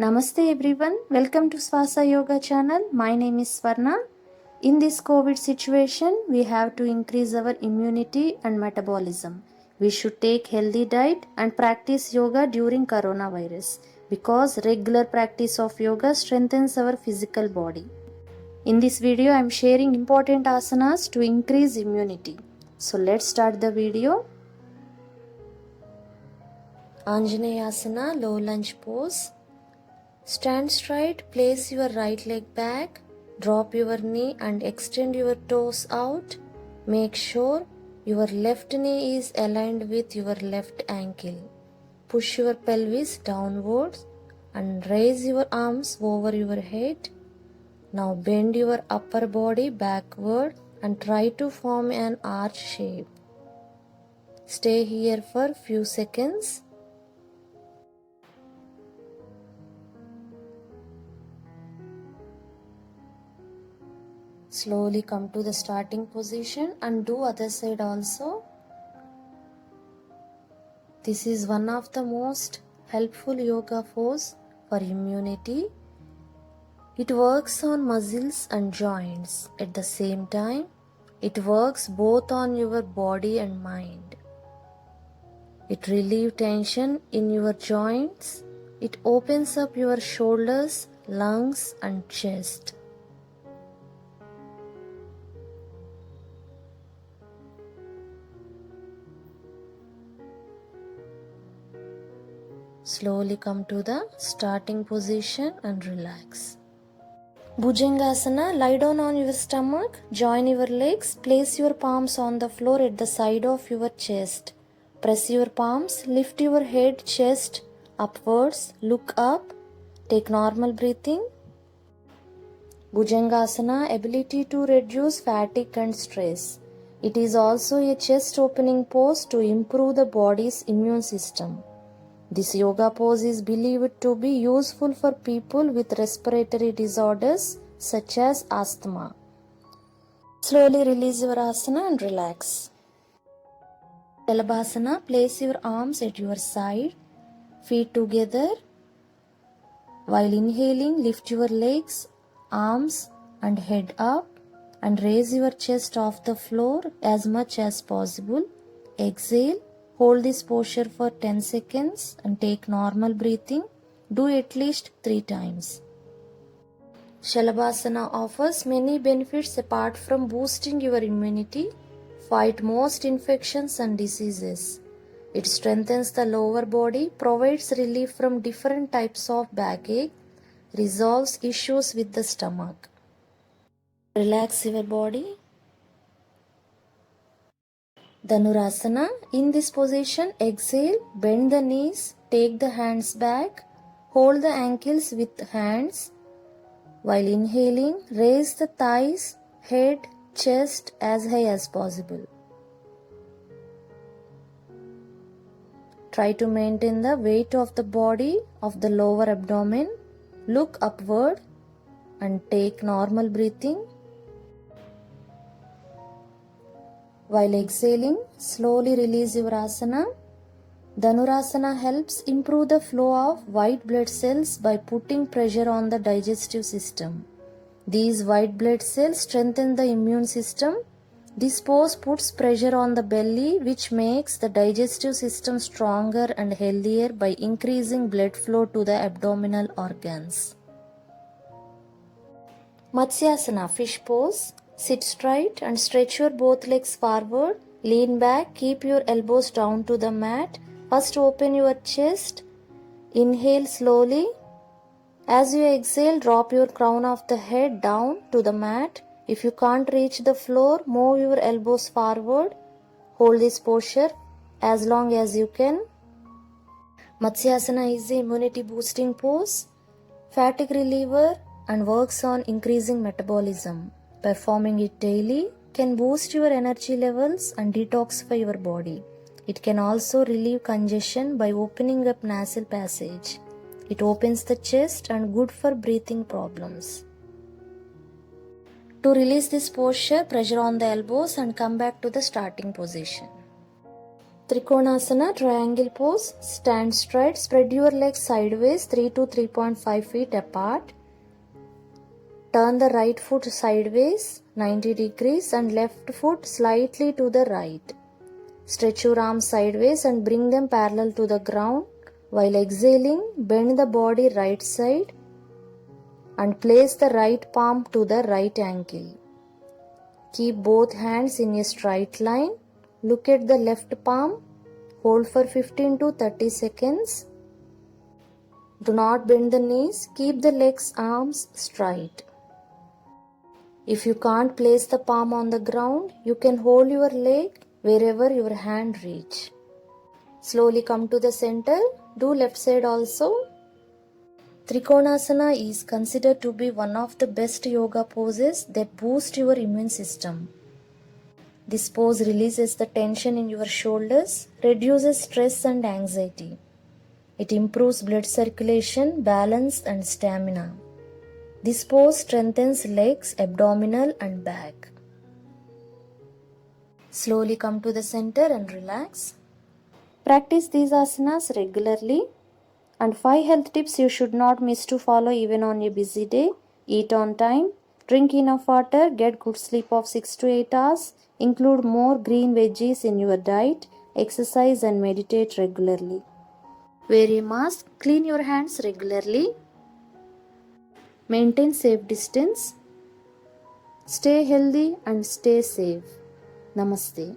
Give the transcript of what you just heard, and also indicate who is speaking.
Speaker 1: Namaste everyone, welcome to Swasa Yoga channel. My name is Swarna. In this COVID situation, we have to increase our immunity and metabolism. We should take healthy diet and practice yoga during coronavirus because regular practice of yoga strengthens our physical body. In this video, I am sharing important asanas to increase immunity. So let's start the video. Anjaneyasana, low lunge pose. Stand straight, place your right leg back, drop your knee and extend your toes out. Make sure your left knee is aligned with your left ankle. Push your pelvis downwards and raise your arms over your head. Now bend your upper body backward and try to form an arch shape. Stay here for few seconds. Slowly come to the starting position and do other side also. This is one of the most helpful yoga pose for immunity. It works on muscles and joints. At the same time, it works both on your body and mind. It relieves tension in your joints. It opens up your shoulders, lungs and chest. Slowly come to the starting position and relax. Bhujangasana, lie down on your stomach, join your legs, place your palms on the floor at the side of your chest. Press your palms, lift your head, chest upwards, look up, take normal breathing. Bhujangasana, ability to reduce fatigue and stress. It is also a chest opening pose to improve the body's immune system. This yoga pose is believed to be useful for people with respiratory disorders such as asthma. Slowly release your asana and relax. Shalabhasana, place your arms at your side, feet together. While inhaling, lift your legs, arms and head up and raise your chest off the floor as much as possible. Exhale. Hold this posture for 10 seconds and take normal breathing. Do at least 3 times. Shalabhasana offers many benefits apart from boosting your immunity. Fight most infections and diseases. It strengthens the lower body, provides relief from different types of backache, resolves issues with the stomach. Relax your body. Dhanurasana. In this position, exhale, bend the knees, take the hands back, hold the ankles with hands. While inhaling, raise the thighs, head, chest as high as possible. Try to maintain the weight of the body of the lower abdomen. Look upward and take normal breathing. While exhaling, slowly release your asana. Dhanurasana helps improve the flow of white blood cells by putting pressure on the digestive system. These white blood cells strengthen the immune system. This pose puts pressure on the belly, which makes the digestive system stronger and healthier by increasing blood flow to the abdominal organs. Matsyasana, fish pose. Sit straight and stretch your both legs forward. Lean back, keep your elbows down to the mat. First open your chest. Inhale slowly. As you exhale, drop your crown of the head down to the mat. If you can't reach the floor, move your elbows forward. Hold this posture as long as you can. Matsyasana is the immunity boosting pose, fatigue reliever and works on increasing metabolism. Performing it daily can boost your energy levels and detoxify your body. It can also relieve congestion by opening up nasal passage. It opens the chest and good for breathing problems. To release this posture, pressure on the elbows and come back to the starting position. Trikonasana, triangle pose. Stand straight, spread your legs sideways 3 to 3.5 feet apart. Turn the right foot sideways 90 degrees and left foot slightly to the right. Stretch your arms sideways and bring them parallel to the ground. While exhaling, bend the body right side and place the right palm to the right ankle. Keep both hands in a straight line. Look at the left palm. Hold for 15 to 30 seconds. Do not bend the knees. Keep the legs, arms straight. If you can't place the palm on the ground, you can hold your leg wherever your hand reach. Slowly come to the center. Do left side also. Trikonasana is considered to be one of the best yoga poses that boost your immune system. This pose releases the tension in your shoulders, reduces stress and anxiety. It improves blood circulation, balance and stamina. This pose strengthens legs, abdominal and back. Slowly come to the center and relax. Practice these asanas regularly. And 5 health tips you should not miss to follow even on a busy day. Eat on time, drink enough water, get good sleep of 6 to 8 hours, include more green veggies in your diet, exercise and meditate regularly. Wear a mask, clean your hands regularly, maintain safe distance, stay healthy and stay safe. Namaste.